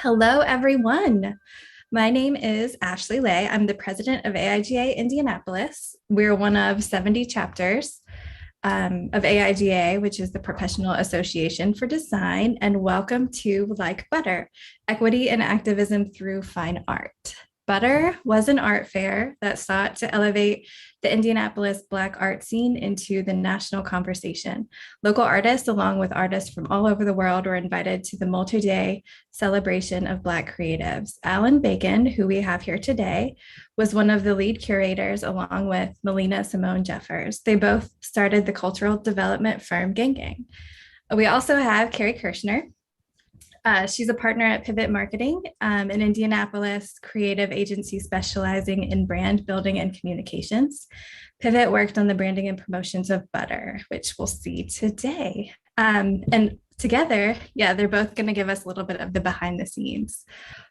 Hello, everyone. My name is Ashley Lay. I'm the president of AIGA Indianapolis. We're one of 70 chapters of AIGA, which is the Professional Association for Design. And welcome to Like Butter, Equity and Activism Through Fine Art. Butter was an art fair that sought to elevate the Indianapolis Black art scene into the national conversation. Local artists, along with artists from all over the world, were invited to the multi-day celebration of Black creatives. Alan Bacon, who we have here today, was one of the lead curators, along with Malina, Simone Jeffers. They both started the cultural development firm GANGGANG. We also have Keri Kirschner. She's a partner at Pivot Marketing, an Indianapolis creative agency specializing in brand building and communications. Pivot worked on the branding and promotions of Butter, which we'll see today. And together, they're both going to give us a little bit of the behind the scenes.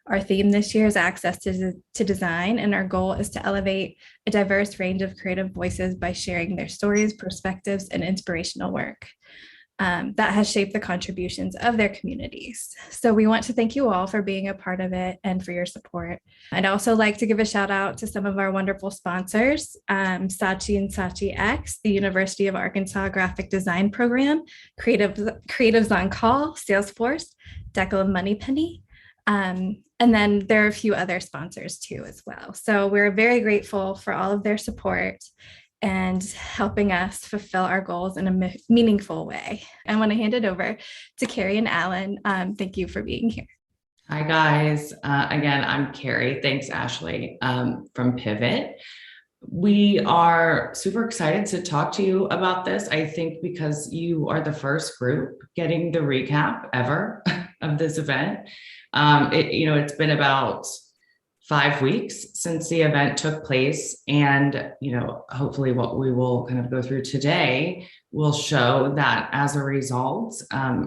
Our theme this year is access to design, and our goal is to elevate a diverse range of creative voices by sharing their stories, perspectives, and inspirational work that has shaped the contributions of their communities. So we want to thank you all for being a part of it and for your support. I'd also like to give a shout out to some of our wonderful sponsors, Saatchi and Saatchi X, the University of Arkansas Graphic Design Program, Creatives on Call, Salesforce, Deckel and Moneypenny. And then there are a few other sponsors too as well. So we're very grateful for all of their support and helping us fulfill our goals in a meaningful way. I want to hand it over to Keri and Alan. Thank you for being here. Hi, guys. Again, I'm Keri. Thanks, Ashley, from Pivot. We are super excited to talk to you about this, I think, because you are the first group getting the recap ever of this event. It's been about 5 weeks since the event took place. And, hopefully what we will kind of go through today will show that as a result,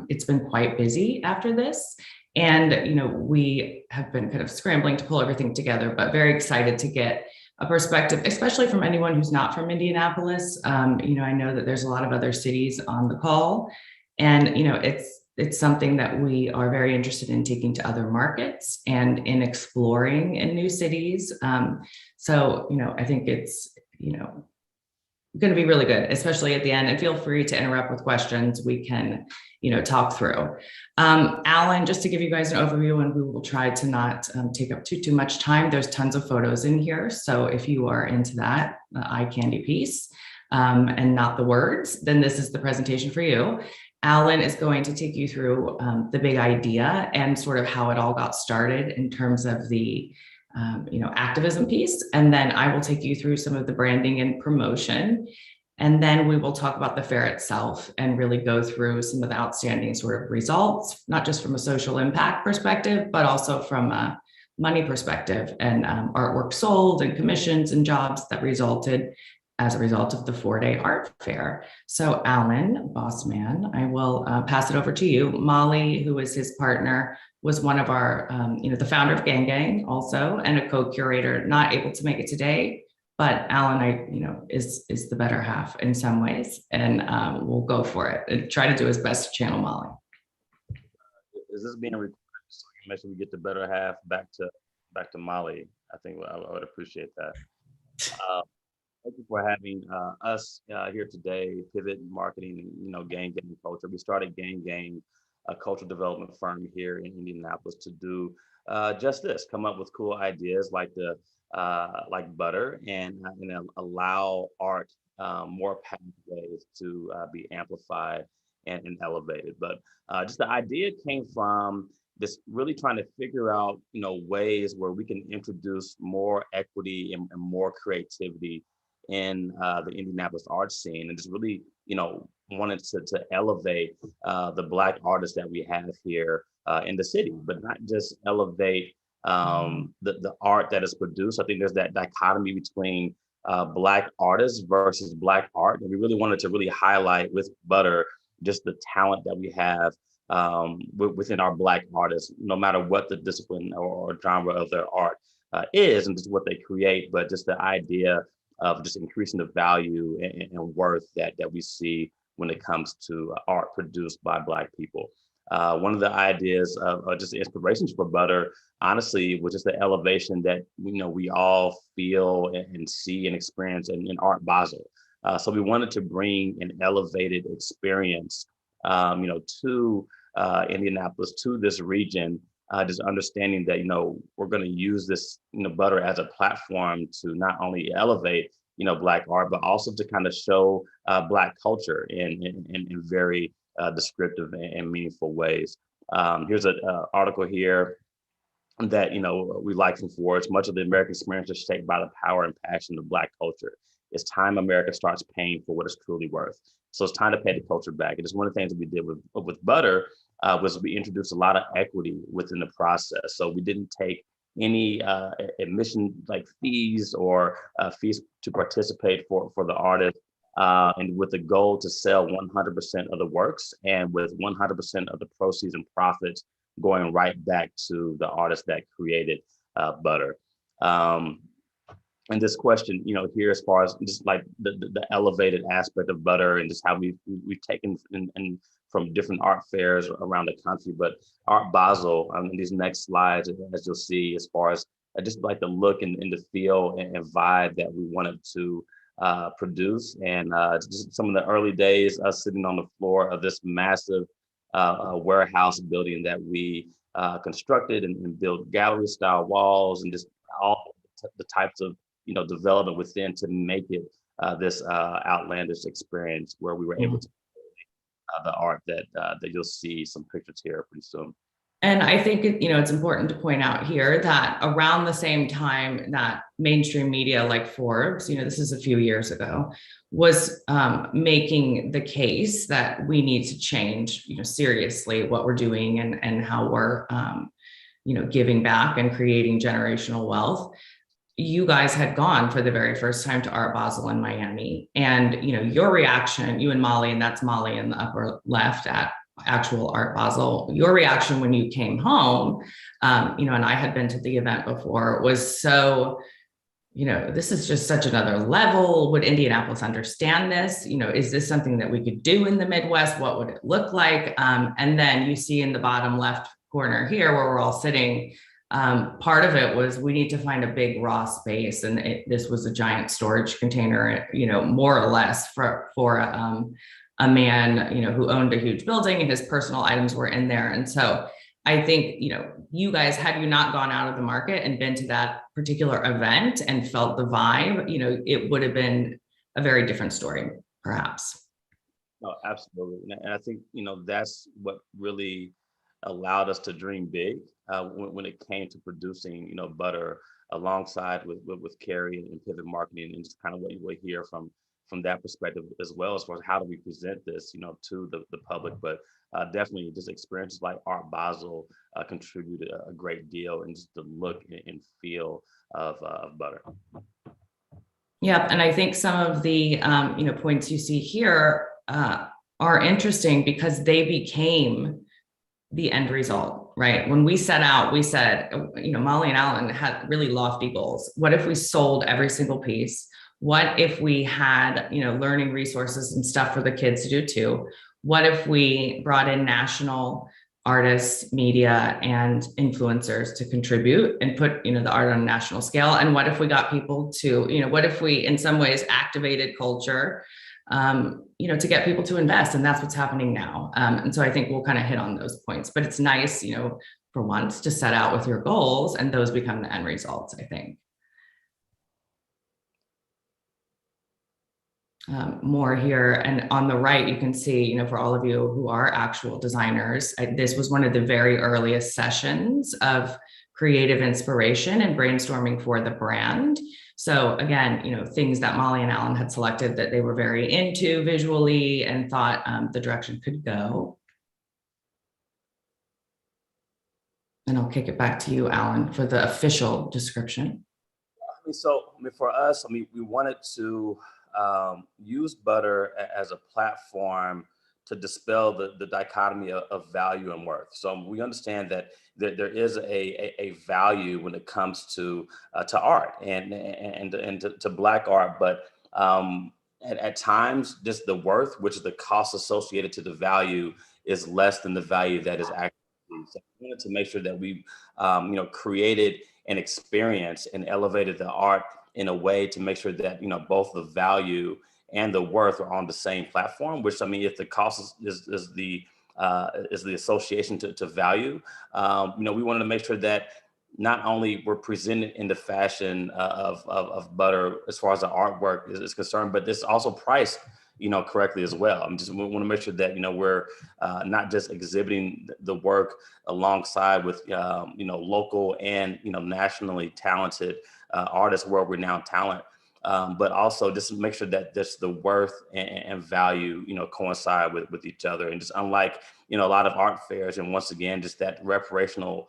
it's been quite busy after this. And, we have been kind of scrambling to pull everything together, but very excited to get a perspective, especially from anyone who's not from Indianapolis. I know that there's a lot of other cities on the call, and, it's something that we are very interested in taking to other markets and in exploring in new cities. So, I think it's, going to be really good, especially at the end. And feel free to interrupt with questions we can, talk through. Alan, just to give you guys an overview, and we will try to not take up too much time. There's tons of photos in here. So if you are into that eye candy piece and not the words, then this is the presentation for you. Alan is going to take you through the big idea and sort of how it all got started in terms of the activism piece. And then I will take you through some of the branding and promotion. And then we will talk about the fair itself and really go through some of the outstanding sort of results, not just from a social impact perspective, but also from a money perspective and artwork sold and commissions and jobs that resulted as a result of the 4-day art fair. So Alan, boss man, I will pass it over to you. Molly, who is his partner, was one of our, the founder of GANGGANG also, and a co-curator, not able to make it today, but Alan, is the better half in some ways, and we'll go for it and try to do his best to channel Molly. Is this being recorded? So you make sure we get the better half back to Molly. I think I would appreciate that. Thank you for having us here today, Pivot Marketing, GANGGANG Culture. We started GANGGANG, a cultural development firm here in Indianapolis, to do just this: come up with cool ideas like Butter, and allow art more pathways to be amplified and elevated. But just the idea came from this really trying to figure out, ways where we can introduce more equity and more creativity in the Indianapolis art scene, and just really, wanted to elevate the Black artists that we have here in the city, but not just elevate the art that is produced. I think there's that dichotomy between Black artists versus Black art, and we really wanted to really highlight with Butter just the talent that we have within our Black artists, no matter what the discipline or genre of their art is, and just what they create, but just the idea of just increasing the value and worth that we see when it comes to art produced by Black people. One of the ideas of just the inspirations for butter, honestly, was just the elevation that we all feel and see and experience in Art Basel. So we wanted to bring an elevated experience, to Indianapolis, to this region, just understanding that we're going to use this butter as a platform to not only elevate Black art, but also to kind of show Black culture in very descriptive and meaningful ways. Here's an article here that we like from Forge. Much of the American experience is shaped by the power and passion of Black culture. It's time America starts paying for what it's truly worth. So it's time to pay the culture back. And it's one of the things that we did with butter was we introduced a lot of equity within the process. So we didn't take any admission like fees or fees to participate for the artist. And with the goal to sell 100% of the works, and with 100% of the proceeds and profits going right back to the artist that created butter. And this question, here as far as just like the elevated aspect of butter and just how we've taken and from different art fairs around the country, but Art Basel, in these next slides, as you'll see, as far as just like the look and the feel and vibe that we wanted to produce. And just some of the early days, us sitting on the floor of this massive warehouse building that we constructed and built gallery style walls and just all the types of development within to make it this outlandish experience where we were able to the art that you'll see some pictures here pretty soon. And I think, it's important to point out here that around the same time that mainstream media like Forbes, this is a few years ago, was making the case that we need to change, seriously what we're doing and how we're, giving back and creating generational wealth. You guys had gone for the very first time to Art Basel in Miami, and your reaction, you and Molly, and that's Molly in the upper left at actual Art Basel, your reaction when you came home, and I had been to the event before, was so, this is just such another level. Would Indianapolis understand this? Is this something that we could do in the Midwest? What would it look like? And then you see in the bottom left corner here where we're all sitting, part of it was we need to find a big raw space, and this was a giant storage container, more or less for a man, who owned a huge building, and his personal items were in there. And so I think, you guys, had you not gone out of the market and been to that particular event and felt the vibe, it would have been a very different story, perhaps. No, absolutely. And I think, that's what really allowed us to dream big when it came to producing, butter alongside with Keri and Pivot Marketing, and just kind of what you will hear from that perspective as well, as far as how do we present this, to the public. But definitely just experiences like Art Basel contributed a great deal in just the look and feel of butter. Yeah, and I think some of the points you see here are interesting because they became the end result, right? When we set out, we said, Molly and Alan had really lofty goals. What if we sold every single piece? What if we had, learning resources and stuff for the kids to do too? What if we brought in national artists, media, and influencers to contribute and put, the art on a national scale? And what if we got people to, what if we, in some ways, activated culture, to get people to invest? And that's what's happening now. And so I think we'll kind of hit on those points, but it's nice, for once to set out with your goals and those become the end results, I think. More here, and on the right you can see, for all of you who are actual designers, this was one of the very earliest sessions of creative inspiration and brainstorming for the brand. So again, things that Molly and Alan had selected that they were very into visually and thought the direction could go. And I'll kick it back to you, Alan, for the official description. For us, we wanted to use butter as a platform to dispel the dichotomy of value and worth. So we understand that there is a value when it comes to art and to Black art, but at times just the worth, which is the cost associated to the value, is less than the value that is actually. So we wanted to make sure that we, created an experience and elevated the art in a way to make sure that, both the value and the worth are on the same platform, which, I mean, if the cost is the association to value, we wanted to make sure that not only we're presented in the fashion of butter as far as the artwork is concerned, but this also priced, correctly as well. We want to make sure that, we're not just exhibiting the work alongside with, local and, nationally talented artists, world-renowned talent, but also just make sure that just the worth and value, coincide with each other. And just unlike, a lot of art fairs, and once again, just that reparational,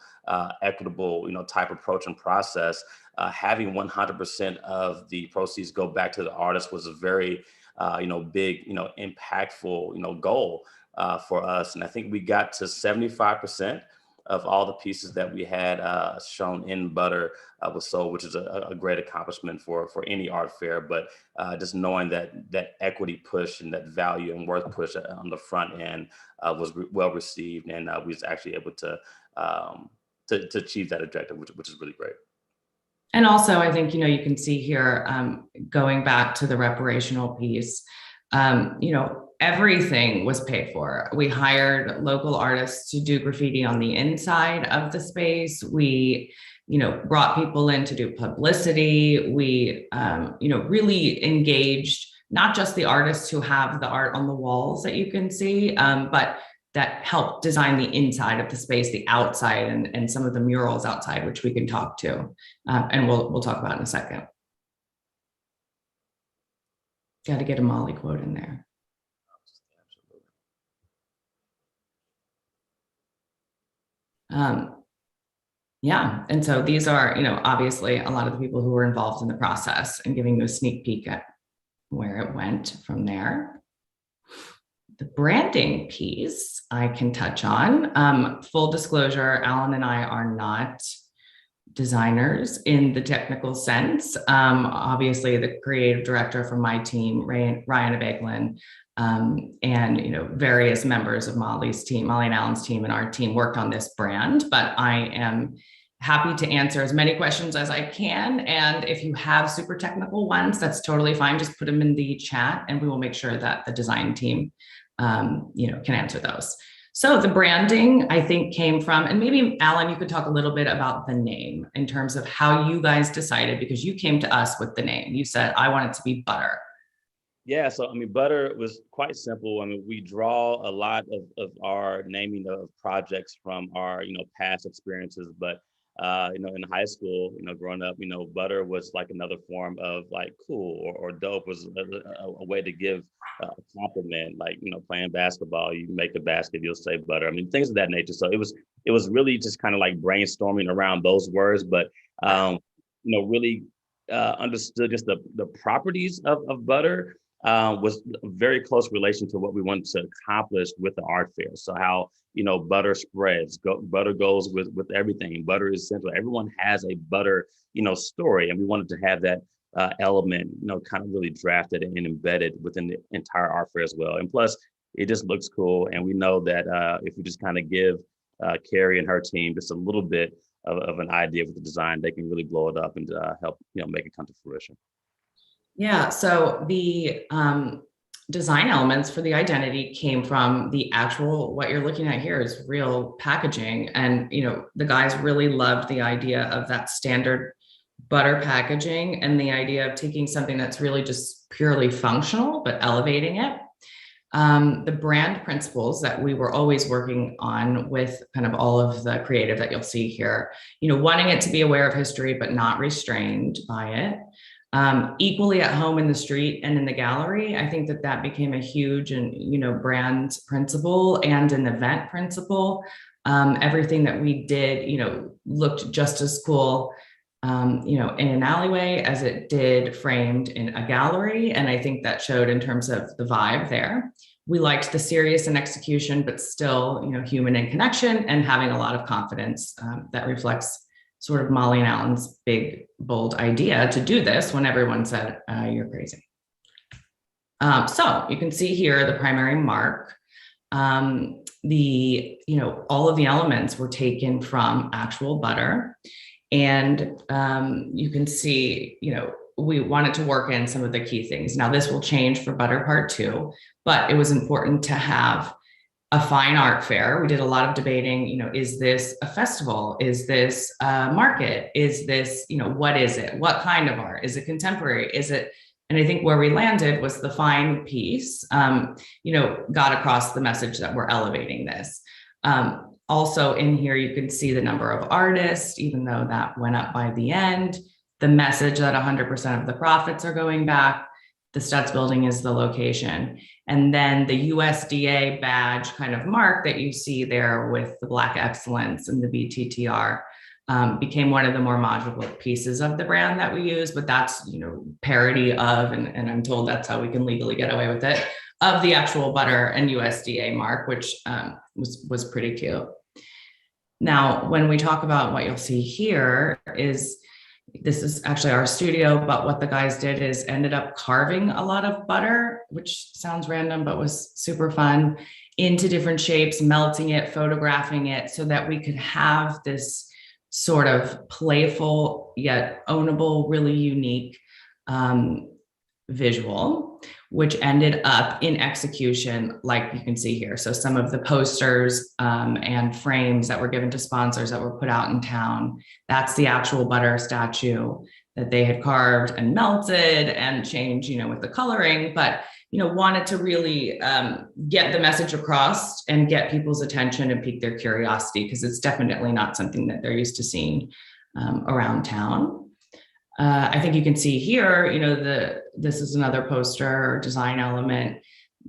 equitable, type approach and process, having 100% of the proceeds go back to the artist was a very, big, impactful, goal for us. And I think we got to 75% of all the pieces that we had shown in butter was sold, which is a great accomplishment for any art fair. But just knowing that equity push and that value and worth push on the front end was well received, and we was actually able to achieve that objective, which is really great. And also, I think, you can see here, going back to the reparational piece, everything was paid for. We hired local artists to do graffiti on the inside of the space. We, brought people in to do publicity. We, really engaged not just the artists who have the art on the walls that you can see, but that helped design the inside of the space, the outside, and some of the murals outside, which we can talk to, and we'll talk about in a second. Got to get a Molly quote in there. Yeah, and so these are, obviously a lot of the people who were involved in the process, and giving you a sneak peek at where it went from there. The branding piece I can touch on. Full disclosure, Alan and I are not designers in the technical sense. Obviously, the creative director from my team, Ryan Abeglin, and various members of Molly's team, Molly and Alan's team, and our team worked on this brand. But I am happy to answer as many questions as I can. And if you have super technical ones, that's totally fine. Just put them in the chat, and we will make sure that the design team can answer those. So the branding, I think, came from, and maybe Alan, you could talk a little bit about the name in terms of how you guys decided, because you came to us with the name. You said, I want it to be butter. Yeah, so butter was quite simple. We draw a lot of our naming of projects from our, past experiences, but in high school, growing up, butter was like another form of like cool or dope, was a way to give a compliment, like, playing basketball, you make a basket, you'll say butter. Things of that nature. So it was really just kind of like brainstorming around those words, but, really understood just the properties of butter. Was a very close relation to what we wanted to accomplish with the art fair. So how, butter spreads, butter goes with everything. Butter is central. Everyone has a butter, story. And we wanted to have that element, kind of really drafted and embedded within the entire art fair as well. And plus, it just looks cool. And we know that if we just kind of give Keri and her team just a little bit of an idea with the design, they can really blow it up and help, make it come to fruition. Yeah, so the design elements for the identity came from the actual, what you're looking at here is real packaging. And, the guys really loved the idea of that standard butter packaging and the idea of taking something that's really just purely functional, but elevating it. The brand principles that we were always working on with kind of all of the creative that you'll see here, wanting it to be aware of history, but not restrained by it. Equally at home in the street and in the gallery. I think that became a huge and, brand principle and an event principle. Everything that we did, looked just as cool, in an alleyway as it did framed in a gallery. And I think that showed in terms of the vibe there. We liked the serious in execution, but still, human in connection and having a lot of confidence that reflects sort of Molly and Alan's big, bold idea to do this when everyone said, you're crazy. So you can see here the primary mark. all of the elements were taken from actual butter. And you can see, we wanted to work in some of the key things. Now, this will change for butter part 2, but it was important to have a fine art fair. We did a lot of debating, is this a festival? Is this a market? Is this, what is it? What kind of art? Is it contemporary? Is it, and I think where we landed was the fine piece, got across the message that we're elevating this. Also in here, you can see the number of artists, even though that went up by the end, the message that 100% of the profits are going back. The Stutz building is the location. And then the USDA badge kind of mark that you see there with the Black Excellence and the BTTR became one of the more modular pieces of the brand that we use, but that's, parody of, and I'm told that's how we can legally get away with it, of the actual butter and USDA mark, which was pretty cute. Now, when we talk about what you'll see here is, this is actually our studio, but what the guys did is ended up carving a lot of butter, which sounds random, but was super fun, into different shapes, melting it, photographing it, so that we could have this sort of playful yet ownable, really unique visual, which ended up in execution, like you can see here. So some of the posters and frames that were given to sponsors that were put out in town, that's the actual butter statue that they had carved and melted and changed, with the coloring, but, wanted to really get the message across and get people's attention and pique their curiosity, because it's definitely not something that they're used to seeing around town. I think you can see here, this is another poster or design element,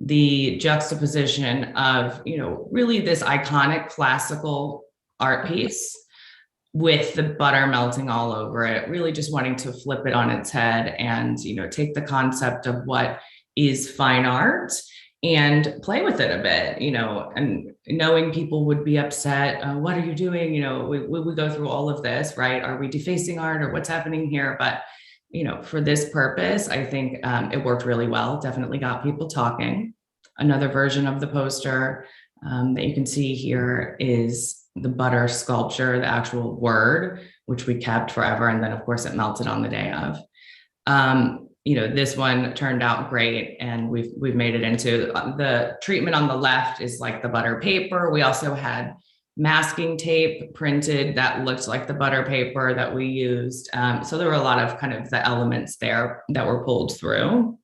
the juxtaposition of, really this iconic classical art piece with the butter melting all over it, really just wanting to flip it on its head and, take the concept of what is fine art and play with it a bit, and knowing people would be upset. What are you doing? We go through all of this, right? Are we defacing art or what's happening here? But, for this purpose, I think it worked really well. Definitely got people talking. Another version of the poster that you can see here is the butter sculpture, the actual word, which we kept forever. And then of course it melted on the day of. This one turned out great, and we've made it into the treatment on the left is like the butter paper. We also had masking tape printed that looked like the butter paper that we used. So there were a lot of kind of the elements there that were pulled through.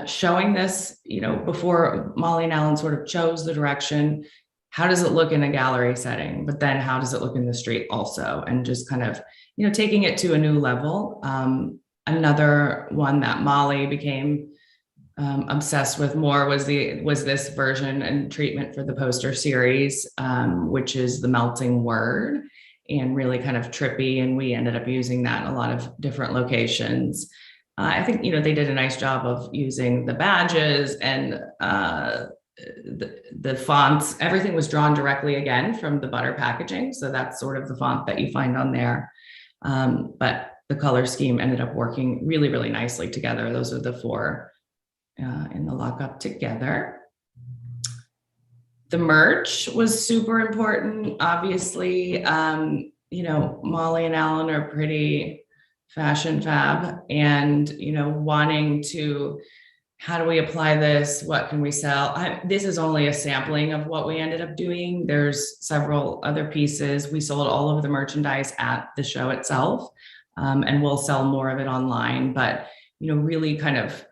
Showing this, before Molly and Alan sort of chose the direction, how does it look in a gallery setting, but then how does it look in the street also? And just kind of, taking it to a new level. Another one that Molly became obsessed with more was this version and treatment for the poster series, which is the melting word, and really kind of trippy. And we ended up using that in a lot of different locations. I think, they did a nice job of using the badges and the fonts. Everything was drawn directly again from the butter packaging. So that's sort of the font that you find on there. But the color scheme ended up working really, really nicely together. Those are the 4 in the lockup together. The merch was super important. Obviously, Molly and Alan are pretty fashion fab, and, wanting to, how do we apply this? What can we sell? This is only a sampling of what we ended up doing. There's several other pieces. We sold all of the merchandise at the show itself. And we'll sell more of it online, but, really kind of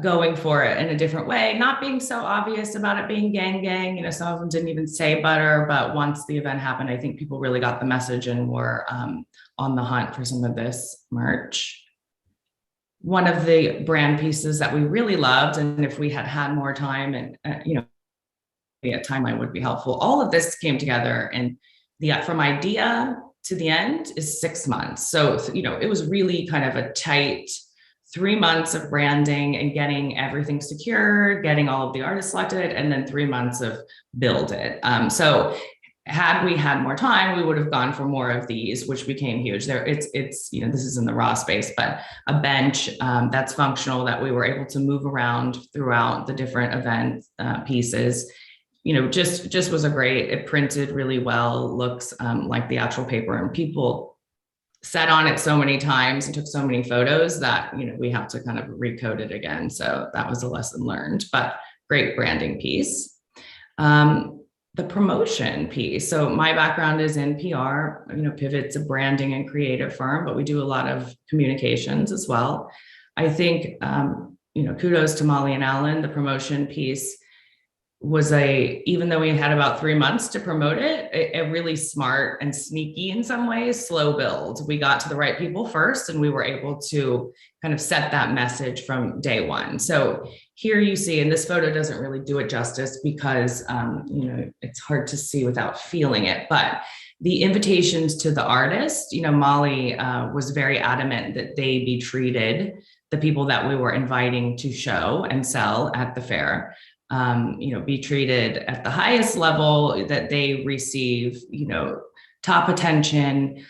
going for it in a different way, not being so obvious about it being gang gang. Some of them didn't even say butter, but once the event happened, I think people really got the message and were on the hunt for some of this merch. One of the brand pieces that we really loved, and if we had had more time and, a timeline would be helpful. All of this came together, and from idea to the end is 6 months. So, it was really kind of a tight 3 months of branding and getting everything secured, getting all of the artists selected, and then 3 months of build it. So had we had more time, we would have gone for more of these, which became huge. It's this is in the raw space, but a bench that's functional that we were able to move around throughout the different event pieces. Just was a great. It printed really well, looks like the actual paper, and people sat on it so many times and took so many photos that we have to kind of recode it again. So that was a lesson learned, but great branding piece. The promotion piece. So my background is in PR. Pivot's a branding and creative firm, but we do a lot of communications as well. I think kudos to Molly and Alan. The promotion piece was even though we had about 3 months to promote it, a really smart and sneaky in some ways, slow build. We got to the right people first, and we were able to kind of set that message from day one. So here you see, and this photo doesn't really do it justice because, it's hard to see without feeling it, but the invitations to the artist, Molly was very adamant that they be treated, the people that we were inviting to show and sell at the fair, be treated at the highest level, that they receive, top attention.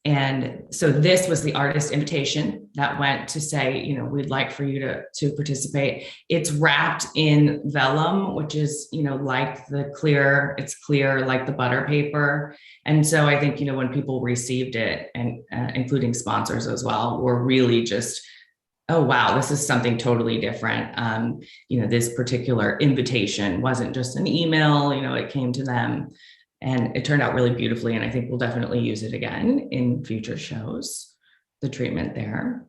And so this was the artist invitation that went to say, we'd like for you to participate. It's wrapped in vellum, which is, like it's clear like the butter paper. And so I think, when people received it, and including sponsors as well, were really just, oh, wow, this is something totally different. This particular invitation wasn't just an email, it came to them, and it turned out really beautifully. And I think we'll definitely use it again in future shows, the treatment there.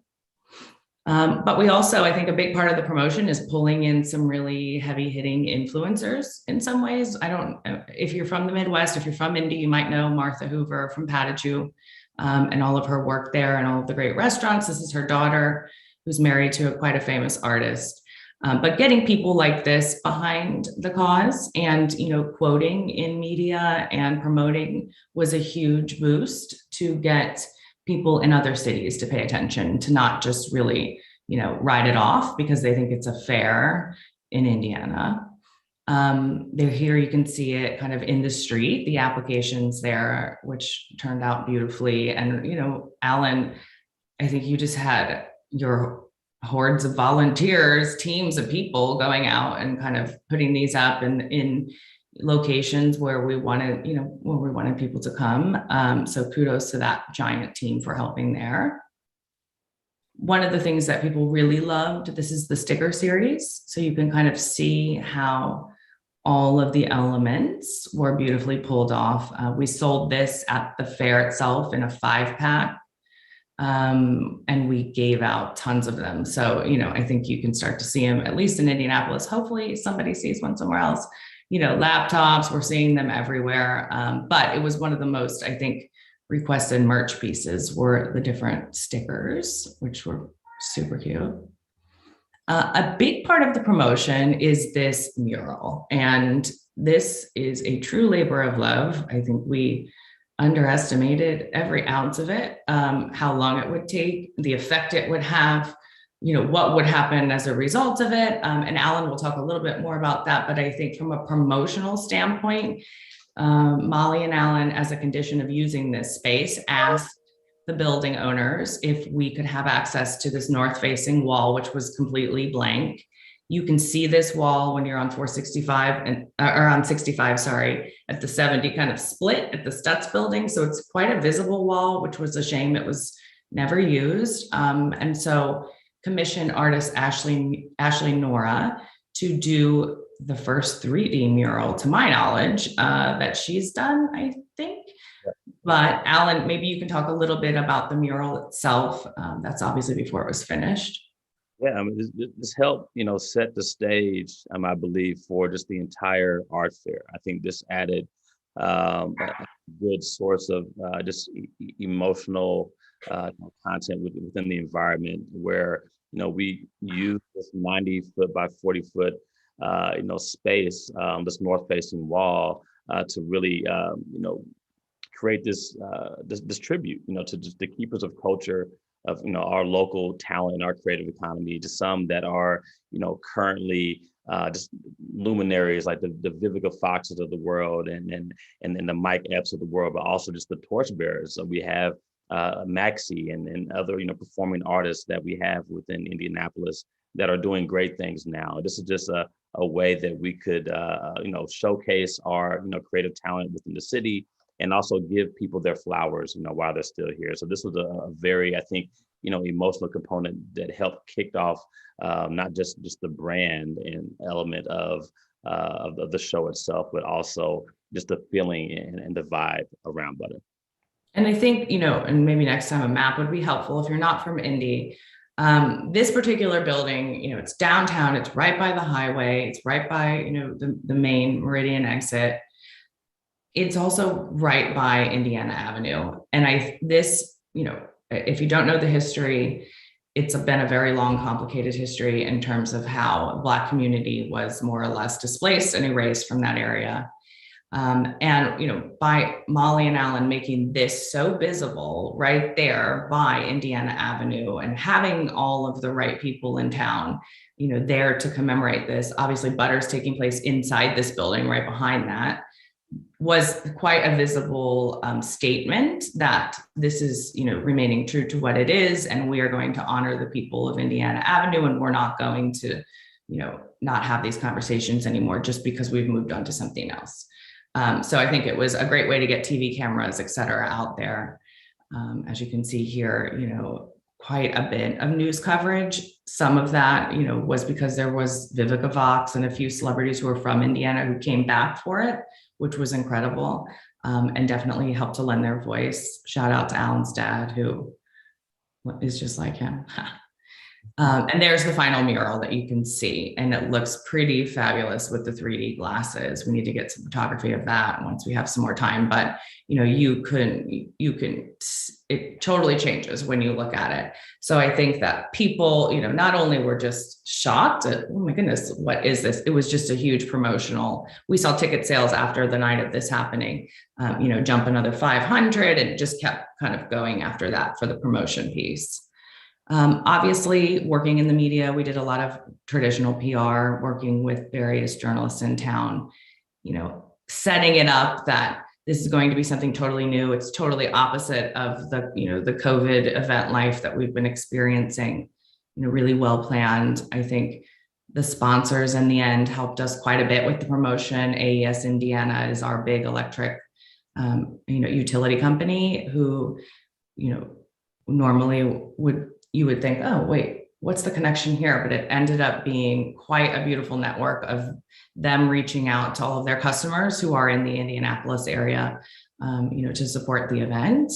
But we also, I think a big part of the promotion is pulling in some really heavy hitting influencers in some ways. If you're from the Midwest, if you're from Indy, you might know Martha Hoover from Patachou, and all of her work there and all of the great restaurants. This is her daughter, who's married to quite a famous artist. But getting people like this behind the cause and, quoting in media and promoting was a huge boost to get people in other cities to pay attention, to not just really, write it off because they think it's a fair in Indiana. They're here, you can see it kind of in the street, the applications there, which turned out beautifully. And, Alan, I think you just had your hordes of volunteers, teams of people going out and kind of putting these up in locations where we wanted, people to come. So kudos to that giant team for helping there. One of the things that people really loved, this is the sticker series. So you can kind of see how all of the elements were beautifully pulled off. We sold this at the fair itself in a 5-pack. And we gave out tons of them. So, I think you can start to see them, at least in Indianapolis. Hopefully somebody sees one somewhere else. Laptops, we're seeing them everywhere. But it was one of the most, I think, requested merch pieces were the different stickers, which were super cute. A big part of the promotion is this mural. And this is a true labor of love. I think we underestimated every ounce of it, how long it would take, the effect it would have, what would happen as a result of it. And Alan will talk a little bit more about that. But I think from a promotional standpoint, Molly and Alan, as a condition of using this space, asked the building owners if we could have access to this north-facing wall, which was completely blank. You can see this wall when you're on 465 or on 65, sorry, at the 70 kind of split at the Stutz building. So it's quite a visible wall, which was a shame it was never used. And so commissioned artist Ashley Nora to do the first 3D mural, to my knowledge, that she's done, I think. But Alan, maybe you can talk a little bit about the mural itself. That's obviously before it was finished. Yeah, this helped, set the stage, I believe, for just the entire art fair. I think this added a good source of just emotional content within the environment, where we use this 90-foot by 40-foot space, this north-facing wall, to really create this tribute, to just the keepers of culture, of our local talent and our creative economy, to some that are currently just luminaries like the Vivica Foxes of the world and the Mike Epps of the world, but also just the torchbearers. So we have Maxi and other performing artists that we have within Indianapolis that are doing great things now. This is just a way that we could showcase our creative talent within the city and also give people their flowers while they're still here. So this was a very, I think, emotional component that helped kick off not just the brand and element of the show itself, but also just the feeling and the vibe around Butter. And I think, and maybe next time a map would be helpful if you're not from Indy. This particular building, it's downtown, it's right by the highway, it's right by, the main Meridian exit. It's also right by Indiana Avenue. And if you don't know the history, it's been a very long, complicated history in terms of how Black community was more or less displaced and erased from that area. By Molly and Alan making this so visible right there by Indiana Avenue and having all of the right people in town, there to commemorate this. Obviously, Butter's taking place inside this building right behind that, was quite a visible statement that this is, remaining true to what it is, and we are going to honor the people of Indiana Avenue, and we're not going to, not have these conversations anymore just because we've moved on to something else. So I think it was a great way to get TV cameras, et cetera, out there. As you can see here, quite a bit of news coverage. Some of that, was because there was Vivica Fox and a few celebrities who were from Indiana who came back for it, which was incredible, and definitely helped to lend their voice. Shout out to Alan's dad, who is just like him. And there's the final mural that you can see, and it looks pretty fabulous with the 3D glasses. We need to get some photography of that once we have some more time, but it totally changes when you look at it. So I think that people, not only were just shocked at, oh my goodness, what is this? It was just a huge promotional. We saw ticket sales after the night of this happening, jump another 500, and just kept kind of going after that for the promotion piece. Obviously, working in the media, we did a lot of traditional PR, working with various journalists in town, setting it up that this is going to be something totally new. It's totally opposite of the COVID event life that we've been experiencing, really well planned. I think the sponsors in the end helped us quite a bit with the promotion. AES Indiana is our big electric, utility company who, normally you would think, oh, wait, what's the connection here? But it ended up being quite a beautiful network of them reaching out to all of their customers who are in the Indianapolis area, to support the event.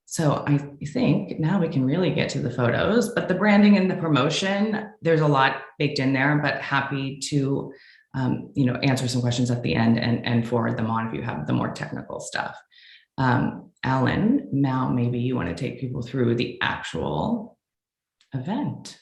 So I think now we can really get to the photos, but the branding and the promotion, there's a lot baked in there, but happy to, answer some questions at the end and forward them on if you have the more technical stuff. Alan, now maybe you want to take people through the actual event.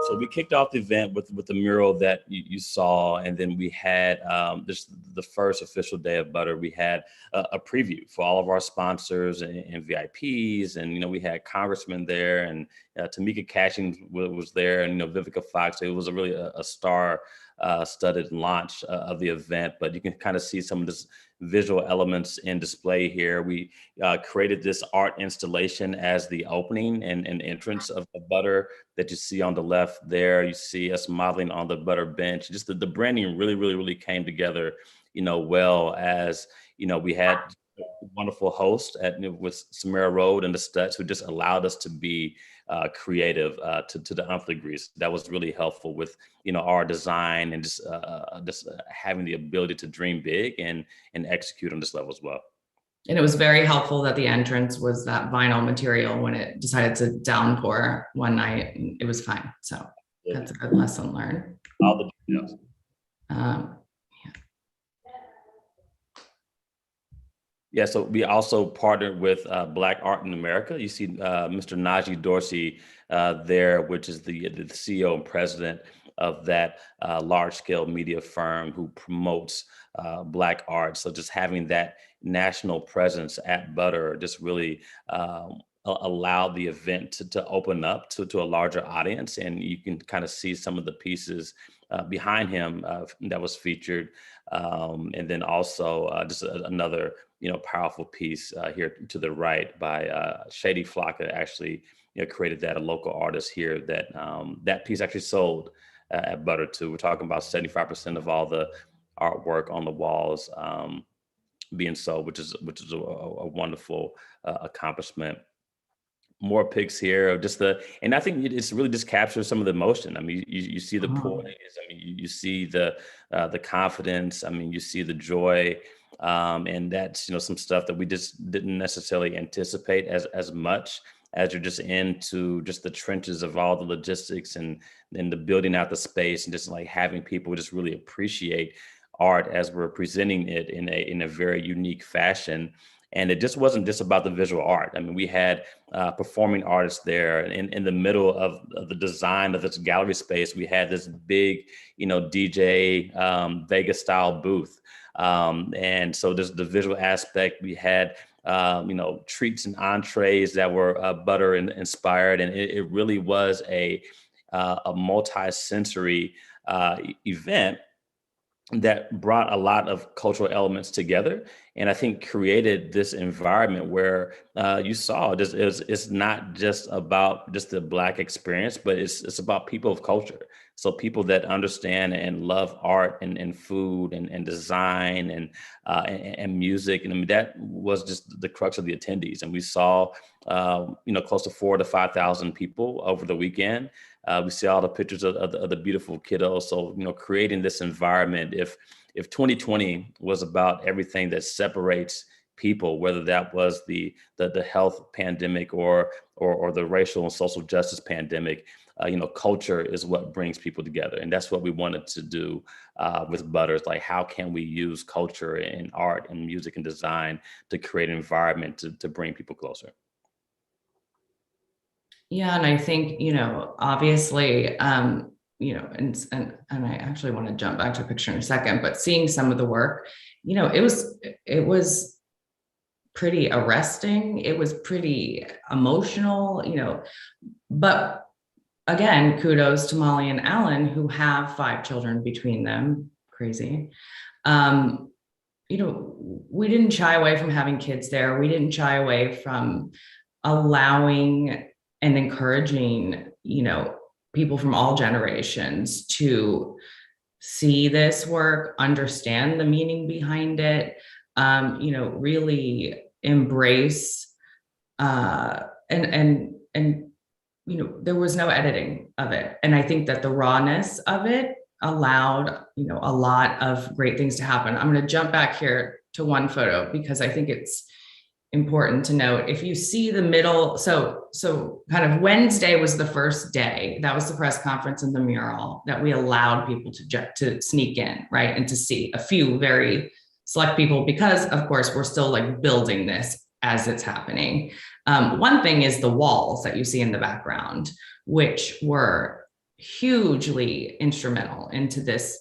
So we kicked off the event with the mural that you saw, and then we had this the first official day of Butter. We had a preview for all of our sponsors and VIPs, and we had congressmen there, and Tamika Catchings was there, and Vivica Fox. It was really a star-studded launch of the event, but you can kind of see some of this visual elements in display here. We created this art installation as the opening and entrance of Butter that you see on the left there. You see us modeling on the Butter bench. Just the branding really came together, well, as we had a wonderful host with Samara Road and the Stutz, who just allowed us to be creative to the nth degree. That was really helpful with our design and just having the ability to dream big and execute on this level as well. And it was very helpful that the entrance was that vinyl material. When it decided to downpour one night, it was fine. So that's a good lesson learned. All the details. Yeah, so we also partnered with Black Art in America. You see Mr. Najee Dorsey there, which is the CEO and president of that large-scale media firm who promotes Black art. So just having that national presence at Butter just really allowed the event to open up to a larger audience, and you can kind of see some of the pieces behind him that was featured, and then also just another powerful piece here to the right by Shady Flock that actually created that, a local artist here that that piece actually sold at Butter too. We're talking about 75% of all the artwork on the walls being sold, which is a wonderful accomplishment. More pics here of just and I think it's really just captures some of the emotion. I mean, you see the poise. I mean, you see the confidence. I mean, you see the joy, and that's some stuff that we just didn't necessarily anticipate as much as you're just into just the trenches of all the logistics and the building out the space and just like having people just really appreciate art as we're presenting it in a very unique fashion. And it just wasn't just about the visual art. I mean, we had performing artists there. In the middle of the design of this gallery space, we had this big, DJ Vegas style booth. And so there's the visual aspect. We had, treats and entrees that were butter inspired. And it really was a multi-sensory event that brought a lot of cultural elements together, and I think created this environment where you saw this it's not just about just the Black experience, but it's about people of culture. So people that understand and love art and food and design and music. And I mean, that was just the crux of the attendees. And we saw, close to 4,000 to 5,000 people over the weekend. We see all the pictures of the beautiful kiddos. So, creating this environment, if 2020 was about everything that separates people, whether that was the health pandemic or the racial and social justice pandemic, culture is what brings people together. And that's what we wanted to do with Butters. Like, how can we use culture and art and music and design to create an environment to bring people closer? Yeah, and I think, obviously, and I actually want to jump back to a picture in a second, but seeing some of the work, it was pretty arresting. It was pretty emotional, but again, kudos to Molly and Alan, who have 5 children between them. Crazy. We didn't shy away from having kids there. We didn't shy away from allowing and encouraging, people from all generations to see this work, understand the meaning behind it, really embrace, and there was no editing of it. And I think that the rawness of it allowed, a lot of great things to happen. I'm going to jump back here to one photo because I think it's important to note. If you see the middle, so kind of Wednesday was the first day. That was the press conference and the mural that we allowed people to sneak in, right? And to see a few very select people, because of course we're still like building this as it's happening. One thing is the walls that you see in the background, which were hugely instrumental into this,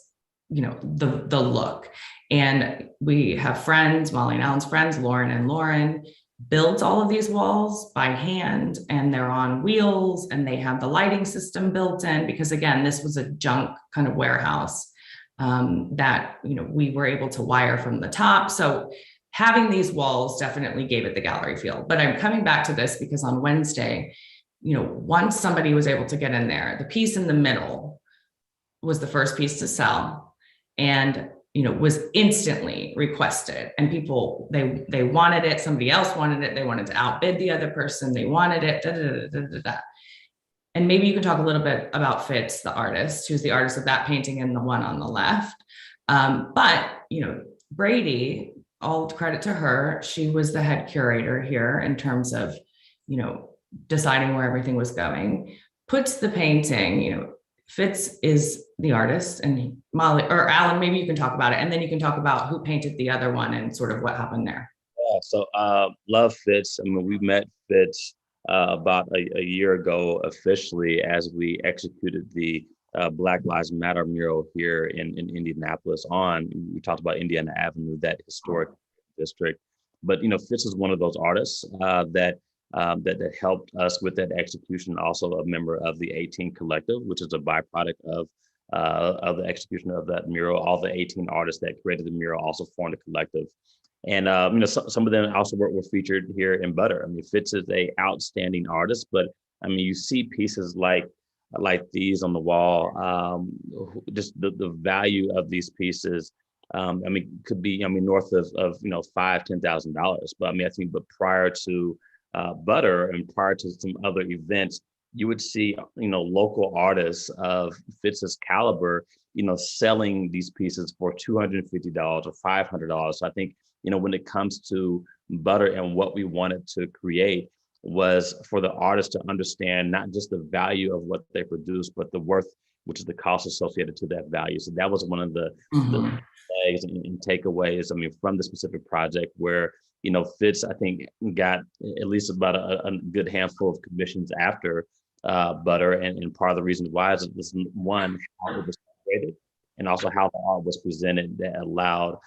the look. And we have friends, Molly and Alan's friends, Lauren and Lauren, built all of these walls by hand, and they're on wheels, and they have the lighting system built in, because again, this was a junk kind of warehouse that, we were able to wire from the top. So having these walls definitely gave it the gallery feel. But I'm coming back to this because on Wednesday, once somebody was able to get in there, the piece in the middle was the first piece to sell, and was instantly requested, and people, they wanted it. Somebody else wanted it. They wanted to outbid the other person. They wanted it. Da, da, da, da, da, da. And maybe you can talk a little bit about Fitz, the artist, who's the artist of that painting and the one on the left. But Brady, all credit to her, she was the head curator here in terms of, deciding where everything was going. Puts the painting, Fitz is the artist, and Molly or Alan, maybe you can talk about it, and then you can talk about who painted the other one and sort of what happened there. Yeah, so love Fitz. I mean, we met Fitz about a year ago officially as we executed the Black Lives Matter mural here in Indianapolis. We talked about Indiana Avenue, that historic district. But Fitz is one of those artists that that helped us with that execution. Also a member of the 18 Collective, which is a byproduct of the execution of that mural. All the 18 artists that created the mural also formed a collective. And some of them also were featured here in Butter. I mean, Fitz is a outstanding artist, but I mean, you see pieces like these on the wall. Just the value of these pieces. I mean, could be north of $5,000-$10,000. But I mean, I think prior to Butter and prior to some other events, you would see local artists of Fitz's caliber selling these pieces for $250 or $500. So I think when it comes to Butter and what we wanted to create was for the artists to understand not just the value of what they produce, but the worth, which is the cost associated to that value. So that was one of the legs and takeaways, I mean, from the specific project where, Fitz, I think, got at least about a good handful of commissions after Butter. And part of the reason why is this one, how it was created, and also how the art was presented that allowed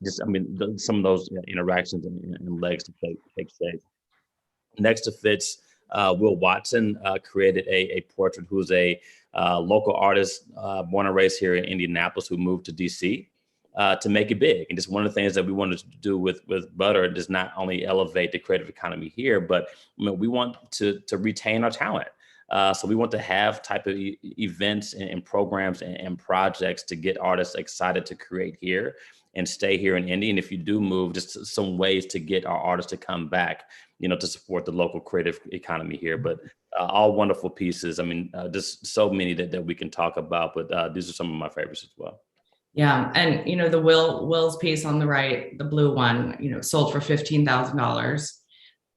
some of those interactions and legs to take shape. Next to Fitz, Will Watson created a portrait, who's a local artist born and raised here in Indianapolis, who moved to DC to make it big. And just one of the things that we wanted to do with Butter is not only elevate the creative economy here, but we want to retain our talent. So we want to have type of events and programs and projects to get artists excited to create here and stay here in Indy. And if you do move, just some ways to get our artists to come back, to support the local creative economy here. But all wonderful pieces. I mean, just so many that we can talk about, but these are some of my favorites as well. Yeah. And, the Will's piece on the right, the blue one, sold for $15,000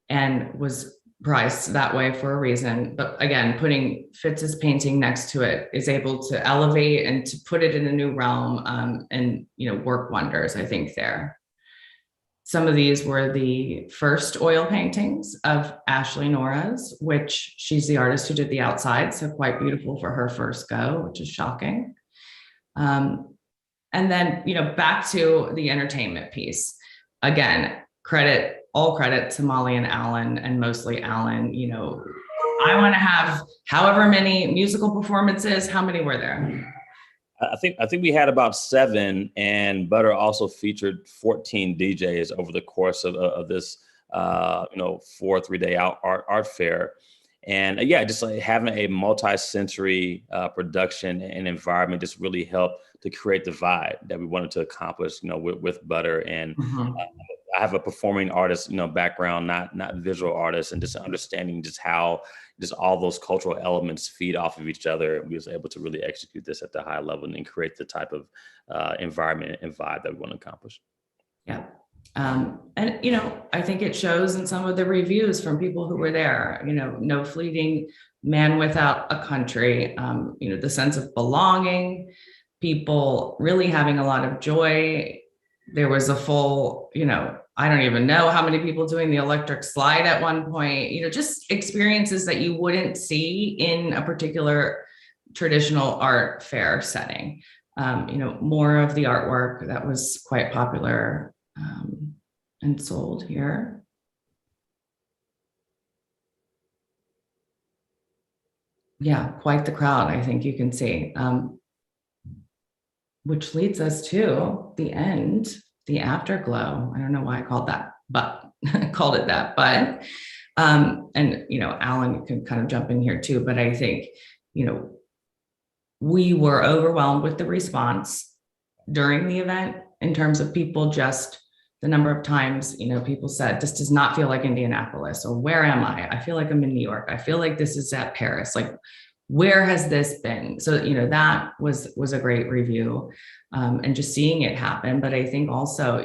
and was priced that way for a reason. But again, putting Fitz's painting next to it is able to elevate and to put it in a new realm and, work wonders, I think, there. Some of these were the first oil paintings of Ashley Nora's, which she's the artist who did the outside. So quite beautiful for her first go, which is shocking. And then, back to the entertainment piece. Again, all credit to Molly and Alan, and mostly Alan. I want to have however many musical performances. How many were there? I think we had about 7, and Butter also featured 14 DJs over the course of this 3-day art fair. And just like having a multi-sensory production and environment just really helped to create the vibe that we wanted to accomplish, with Butter. And I have a performing artist, background, not visual artist, and just understanding just how just all those cultural elements feed off of each other. We was able to really execute this at the high level and create the type of environment and vibe that we want to accomplish. Yeah. And, I think it shows in some of the reviews from people who were there, no fleeting man without a country, the sense of belonging, people really having a lot of joy. There was a full, I don't even know how many people doing the electric slide at one point, just experiences that you wouldn't see in a particular traditional art fair setting. More of the artwork that was quite popular and sold here. Yeah, quite the crowd, I think you can see. Which leads us to the end, the afterglow. I don't know why I called that, but called it that. But and Alan can kind of jump in here too. But I think we were overwhelmed with the response during the event in terms of people. Just the number of times people said, "This does not feel like Indianapolis," or "Where am I? I feel like I'm in New York. I feel like this is at Paris." Like, where has this been? So, that was a great review, and just seeing it happen. But I think also,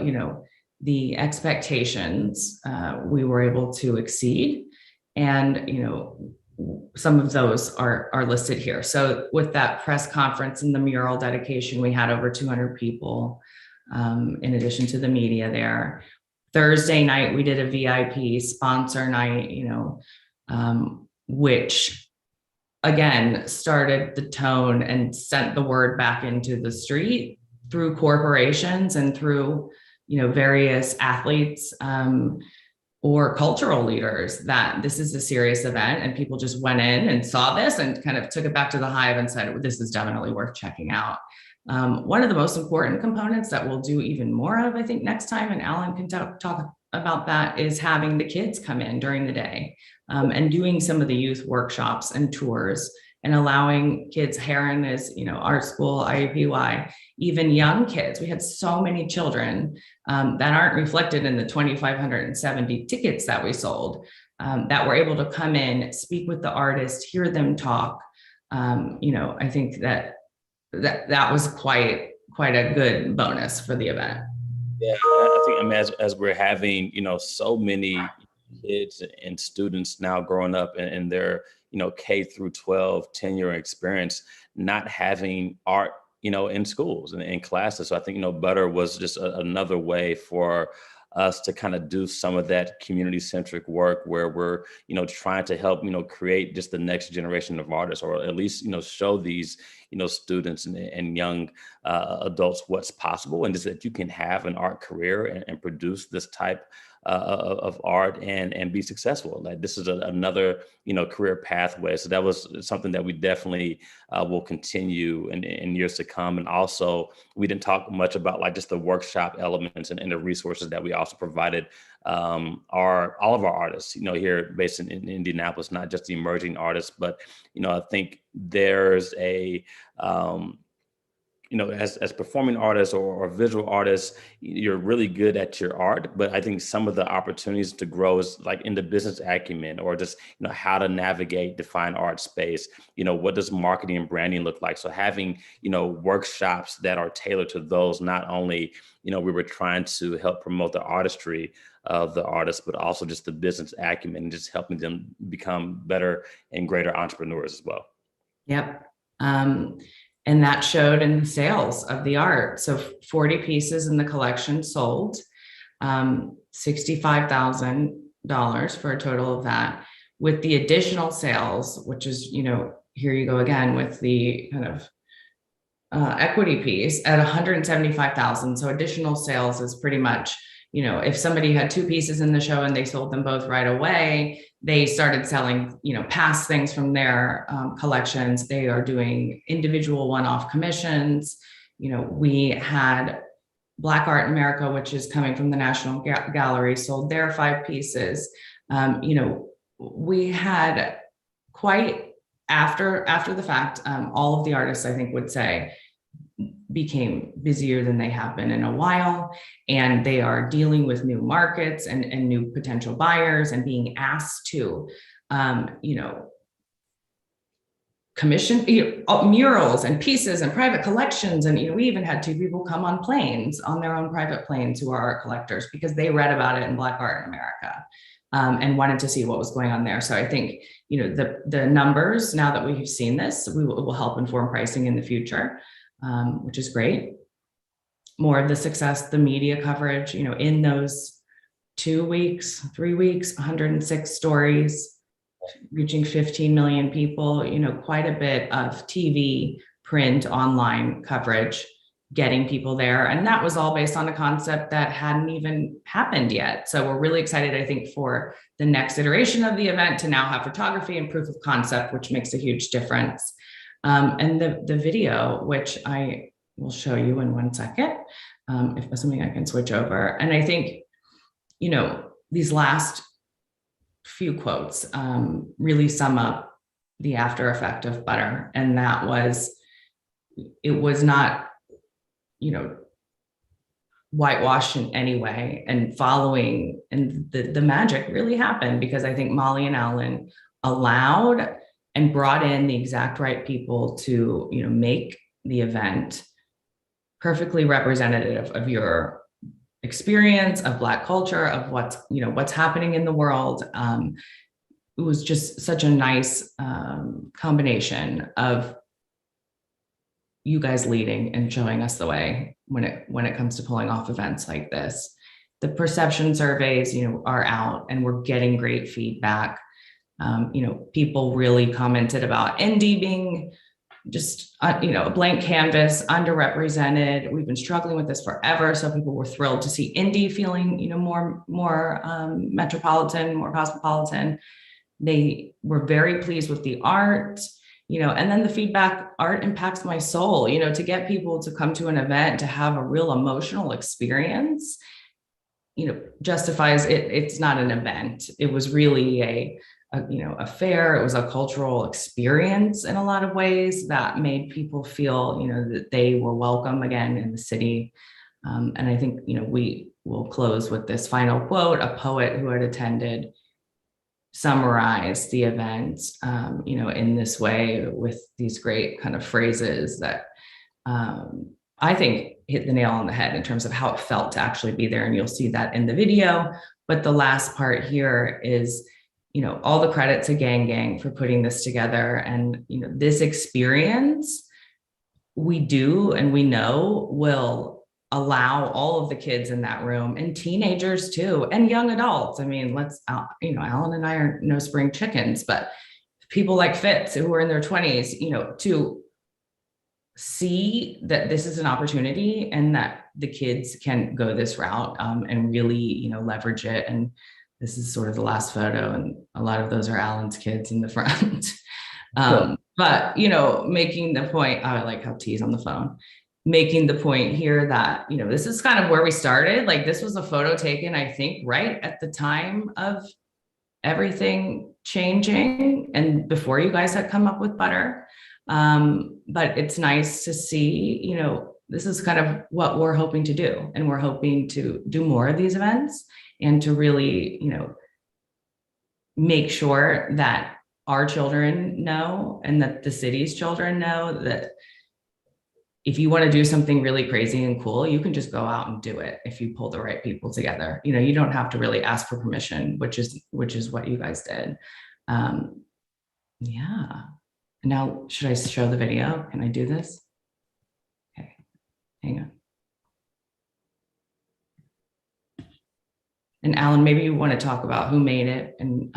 the expectations we were able to exceed, and, some of those are listed here. So with that press conference and the mural dedication, we had over 200 people, in addition to the media there. Thursday night, we did a VIP sponsor night, which again started the tone and sent the word back into the street through corporations and through various athletes, or cultural leaders that this is a serious event and people just went in and saw this and kind of took it back to the hive and said, this is definitely worth checking out. One of the most important components that we'll do even more of, I think, next time, and Alan can talk about that, is having the kids come in during the day and doing some of the youth workshops and tours and allowing kids. Heron is, art school, IUPUI, even young kids. We had so many children that aren't reflected in the 2,570 tickets that we sold that were able to come in, speak with the artist, hear them talk. I think that was quite a good bonus for the event. Yeah, I think, as we're having, so many kids and students now growing up in their, K through 12 10-year experience, not having art, in schools and in classes. So I think, Butter was just another way for us to kind of do some of that community-centric work where we're, trying to help, create just the next generation of artists, or at least, show these, students and young adults what's possible, and just that you can have an art career and produce this type of art and be successful. Like, this is another, career pathway. So that was something that we definitely will continue in years to come. And also, we didn't talk much about like just the workshop elements and the resources that we also provided all of our artists, here based in Indianapolis, not just the emerging artists, but, I think there's a, as performing artists or visual artists, you're really good at your art, but I think some of the opportunities to grow is like in the business acumen, or just, how to navigate the fine art space. What does marketing and branding look like? So having, workshops that are tailored to those, not only, we were trying to help promote the artistry of the artists, but also just the business acumen and just helping them become better and greater entrepreneurs as well. Yep. And that showed in the sales of the art. So 40 pieces in the collection sold, $65,000 for a total of that, with the additional sales, which is, here you go again with the kind of equity piece at 175,000. So additional sales is pretty much, if somebody had two pieces in the show and they sold them both right away, they started selling, past things from their collections. They are doing individual one-off commissions. We had Black Art America, which is coming from the National Gallery, sold their 5 pieces. We had quite after the fact, all of the artists, I think, would say, became busier than they have been in a while, and they are dealing with new markets and new potential buyers, and being asked to commission murals and pieces and private collections. And we even had 2 people come on planes, on their own private planes, who are art collectors, because they read about it in Black Art in America and wanted to see what was going on there. So I think the numbers, now that we've seen this, will help inform pricing in the future. Which is great. More of the success, the media coverage, in those 2 weeks, 3 weeks, 106 stories, reaching 15 million people, quite a bit of TV, print, online coverage, getting people there. And that was all based on a concept that hadn't even happened yet. So we're really excited, I think, for the next iteration of the event to now have photography and proof of concept, which makes a huge difference. And the video, which I will show you in 1 second, if there's something I can switch over. And I think, these last few quotes really sum up the after effect of Butter. And that was, it was not, whitewashed in any way, and following, and the magic really happened because I think Molly and Alan allowed and brought in the exact right people to, make the event perfectly representative of your experience, of Black culture, of what's happening in the world. It was just such a nice combination of you guys leading and showing us the way when it comes to pulling off events like this. The perception surveys, are out, and we're getting great feedback. People really commented about Indy being just, a blank canvas, underrepresented. We've been struggling with this forever. So people were thrilled to see Indy feeling, more metropolitan, more cosmopolitan. They were very pleased with the art, and then the feedback, art impacts my soul, to get people to come to an event, to have a real emotional experience, justifies it. It's not an event. It was really a fair. It was a cultural experience in a lot of ways that made people feel, that they were welcome again in the city. And I think, we will close with this final quote. A poet who had attended summarized the event, in this way, with these great kind of phrases that I think hit the nail on the head in terms of how it felt to actually be there. And you'll see that in the video. But the last part here is, all the credit to GANGGANG for putting this together. And, this experience we do and we know will allow all of the kids in that room, and teenagers too, and young adults. I mean, Alan and I are no spring chickens, but people like Fitz who are in their 20s, to see that this is an opportunity and that the kids can go this route, and really, leverage it. And this is sort of the last photo, and a lot of those are Alan's kids in the front. Sure. But, making the point, I like how T's on the phone, making the point here that, this is kind of where we started. Like, this was a photo taken, I think, right at the time of everything changing and before you guys had come up with butter. But it's nice to see, this is kind of what we're hoping to do. And we're hoping to do more of these events and to really, make sure that our children know, and that the city's children know, that if you want to do something really crazy and cool, you can just go out and do it if you pull the right people together. You don't have to really ask for permission, which is what you guys did. Yeah. Now, should I show the video? Can I do this? Okay, hang on. And Alan, maybe you want to talk about who made it. And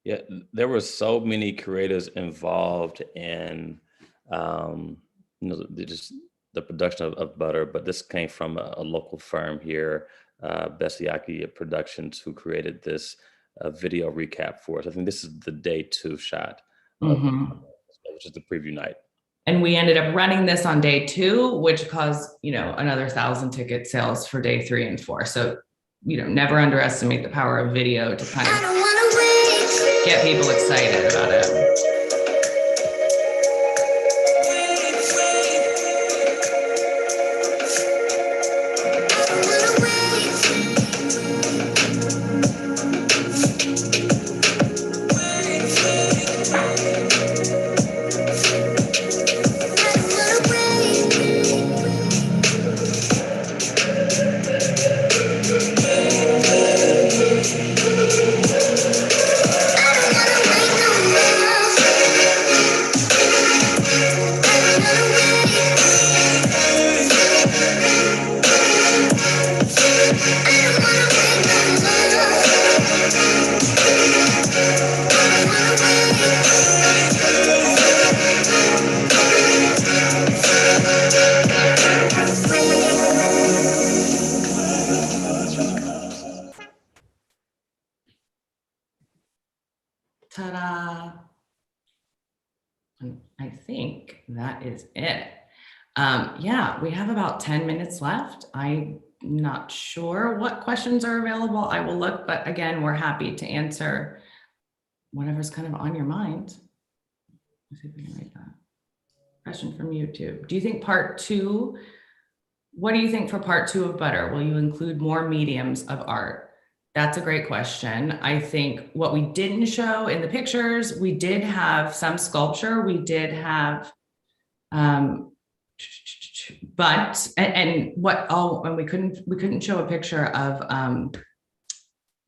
yeah, there were so many creators involved in the production of butter, but this came from a local firm here, Besiaki Productions, who created this video recap for us. I think this is the day 2 shot, which is the preview night. And we ended up running this on day 2, which caused, another 1,000 ticket sales for day 3 and 4. So, never underestimate the power of video to kind of get people excited about it. Ta-da. I think that is it. Yeah, we have about 10 minutes left. I'm not sure what questions are available. I will look, but again, we're happy to answer whatever's kind of on your mind. Let's see if we can write that. Question from YouTube. Do you think part 2, what do you think for part 2 of Butter? Will you include more mediums of art? That's a great question. I think what we didn't show in the pictures, we did have some sculpture. We did have, and we couldn't show a picture of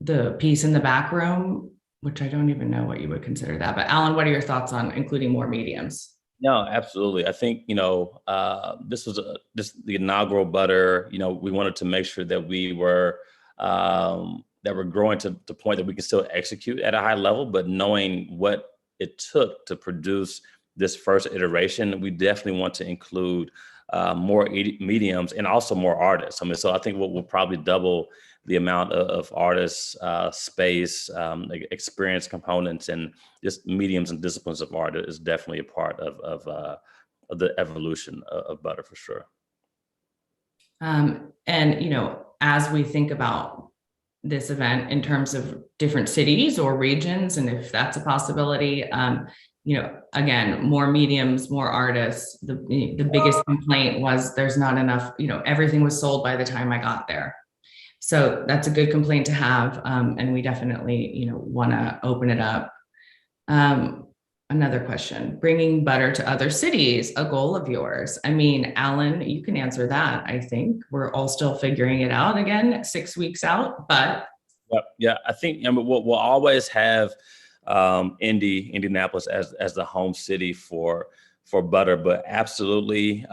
the piece in the back room, which I don't even know what you would consider that. But Alan, what are your thoughts on including more mediums? No, absolutely. I think, this was the inaugural Butter. We wanted to make sure that we were, that we're growing to the point that we can still execute at a high level, but knowing what it took to produce this first iteration, we definitely want to include more mediums and also more artists. I mean, so I think we'll probably double the amount of artists, space, experience components, and just mediums and disciplines of art is definitely a part of the evolution of Butter for sure. And, you know, as we think about this event in terms of different cities or regions, and if that's a possibility, you know, again, more mediums, more artists. The biggest complaint was there's not enough, you know, everything was sold by the time I got there. So that's a good complaint to have. And we definitely, you know, want to open it up. Another question, bringing Butter to other cities, a goal of yours. I mean, Alan, you can answer that. I think we're all still figuring it out again, 6 weeks out, but. Yeah, I think we'll always have Indianapolis as the home city for Butter, but absolutely,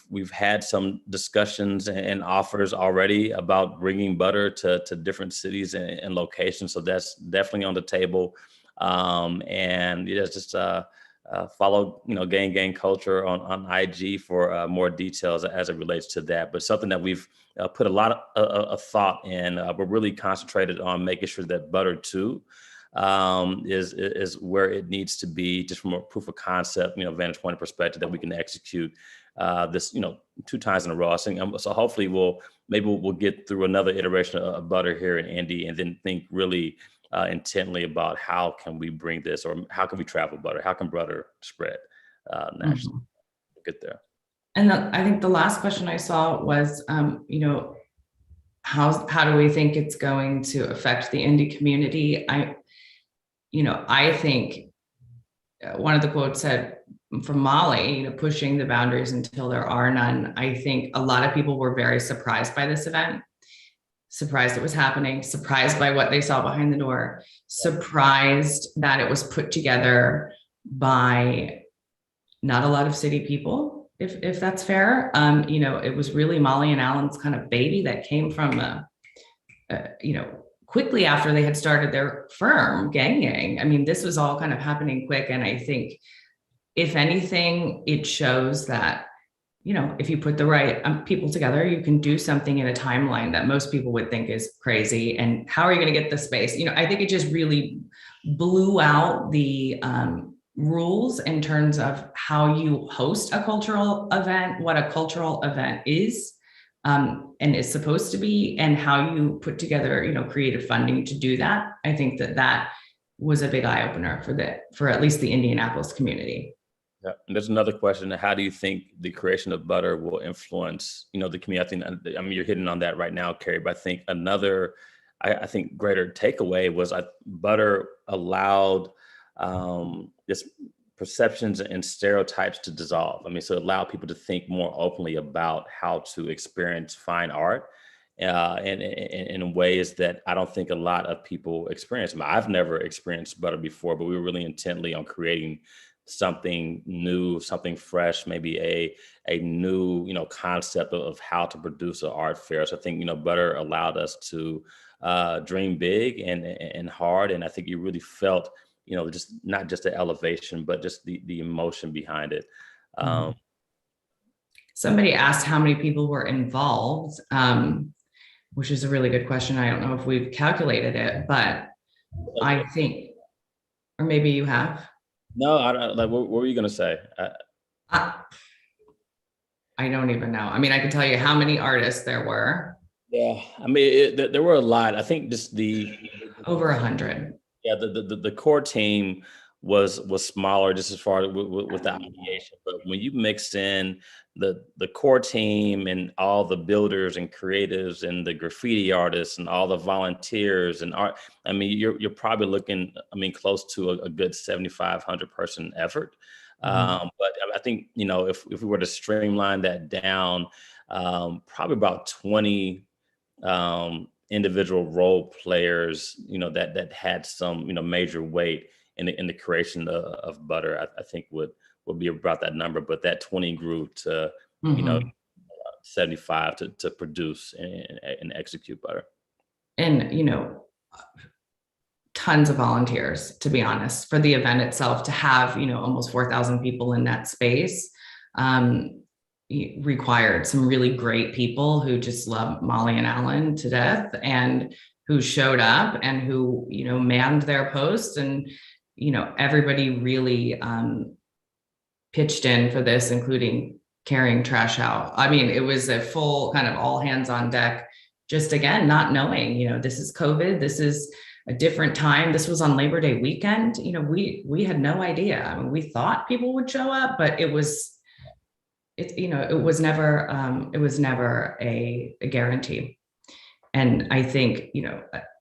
we've had some discussions and offers already about bringing Butter to different cities and locations. So that's definitely on the table. And yeah, just follow, you know, Gang Culture on IG for more details as it relates to that. But something that we've put a lot of thought in. We're really concentrated on making sure that Butter 2 is where it needs to be, just from a proof of concept, you know, vantage point perspective, that we can execute this, you know, 2 times in a row. So hopefully we'll get through another iteration of Butter here in Indy, and then think really intently about how can we bring this, or how can we travel Butter? How can Butter spread nationally? We'll get there. And I think the last question I saw was, you know, how do we think it's going to affect the indie community? I think one of the quotes said from Molly, you know, pushing the boundaries until there are none. I think a lot of people were very surprised by this event, surprised it was happening, surprised by what they saw behind the door, surprised that it was put together by not a lot of city people, if that's fair. You know, it was really Molly and Alan's kind of baby that came from, you know, quickly after they had started their firm, GANGGANG. I mean, this was all kind of happening quick. And I think, if anything, it shows that, you know, if you put the right people together, you can do something in a timeline that most people would think is crazy. And how are you going to get the space? You know, I think it just really blew out the rules in terms of how you host a cultural event, what a cultural event is and is supposed to be, and how you put together, you know, creative funding to do that. I think that was a big eye opener for at least the Indianapolis community. Yeah. And there's another question: how do you think the creation of Butter will influence, you know, the community? I mean, you're hitting on that right now, Keri, but I think another, I think greater takeaway was Butter allowed this perceptions and stereotypes to dissolve. I mean, so allow people to think more openly about how to experience fine art and in ways that I don't think a lot of people experience. I mean, I've never experienced Butter before, but we were really intently on creating something new, something fresh, maybe a new, you know, concept of how to produce an art fair. So I think, you know, Butter allowed us to dream big and hard. And I think you really felt, you know, just not just the elevation, but just the emotion behind it. Somebody asked how many people were involved, which is a really good question. I don't know if we've calculated it, but I think, or maybe you have. No, I don't. Like, what were you gonna say? I don't even know. I mean, I can tell you how many artists there were. Yeah, I mean, there were a lot. I think just over 100. Yeah, the core team was smaller, just as far as with the ideation. But when you mix in the core team and all the builders and creatives and the graffiti artists and all the volunteers and art, I mean, you're probably looking, I mean, close to a good 7,500 person effort. But I think, you know, if we were to streamline that down, probably about 20 individual role players, you know, that had some, you know, major weight in the creation of Butter, I think would be about that number. But that 20 grew to, you know, 75 to produce and execute Butter. And, you know, tons of volunteers, to be honest, for the event itself. To have, almost 4,000 people in that space required some really great people who just love Molly and Alan to death, and who showed up and who, manned their posts. And, everybody really pitched in for this, including carrying trash out. I mean, it was a full kind of all hands on deck, just again, not knowing, this is COVID, this is a different time. This was on Labor Day weekend. We had no idea. I mean, we thought people would show up, but it was never a guarantee. And I think,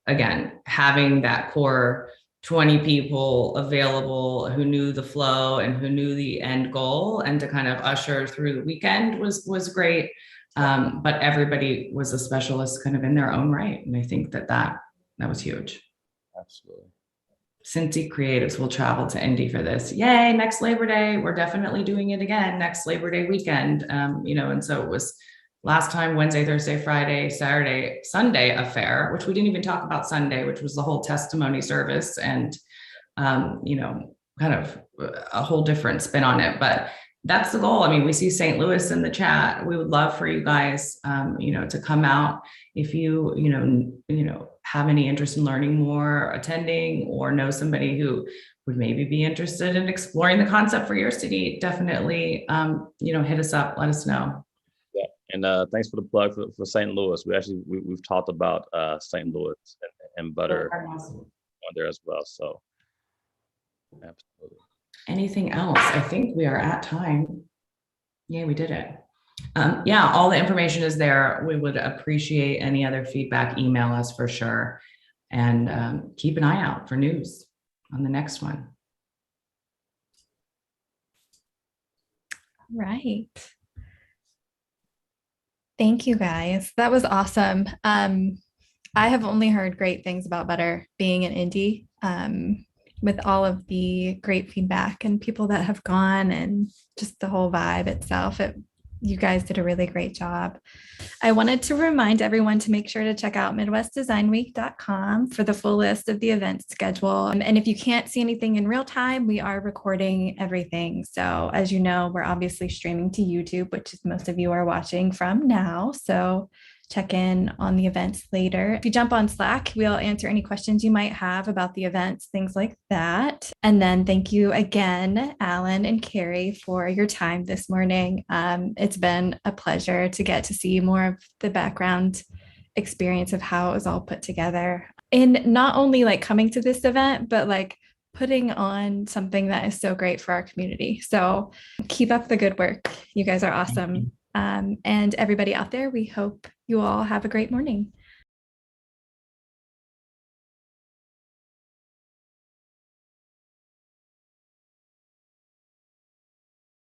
again, having that core 20 people available who knew the flow and who knew the end goal, and to kind of usher through the weekend was great. But everybody was a specialist kind of in their own right. And I think that was huge. Absolutely. Cincy creatives will travel to Indy for this. Yay, next Labor Day. We're definitely doing it again next Labor Day weekend. And so it was last time Wednesday, Thursday, Friday, Saturday, Sunday affair, which we didn't even talk about Sunday, which was the whole testimony service and, kind of a whole different spin on it. But that's the goal. I mean, we see St. Louis in the chat. We would love for you guys, to come out if you, have any interest in learning more, attending, or know somebody who would maybe be interested in exploring the concept for your city. Definitely, hit us up, let us know. Yeah, and thanks for the plug for St. Louis. We've talked about St. Louis and butter on there as well. So, absolutely. Anything else? I think we are at time. Yeah, we did it. Yeah, all the information is there. We would appreciate any other feedback. Email us for sure. And keep an eye out for news on the next one. Right. Thank you guys. That was awesome. I have only heard great things about Butter being in Indy, with all of the great feedback and people that have gone, and just the whole vibe itself. You guys did a really great job. I wanted to remind everyone to make sure to check out MidwestDesignWeek.com for the full list of the event schedule. And if you can't see anything in real time, we are recording everything. So as you know, we're obviously streaming to YouTube, which is most of you are watching from now. So check in on the events later. If you jump on Slack, we'll answer any questions you might have about the events, things like that. And then thank you again, Alan and Keri, for your time this morning. It's been a pleasure to get to see more of the background experience of how it was all put together. And not only like coming to this event, but like putting on something that is so great for our community. So keep up the good work. You guys are awesome. And everybody out there, we hope you all have a great morning.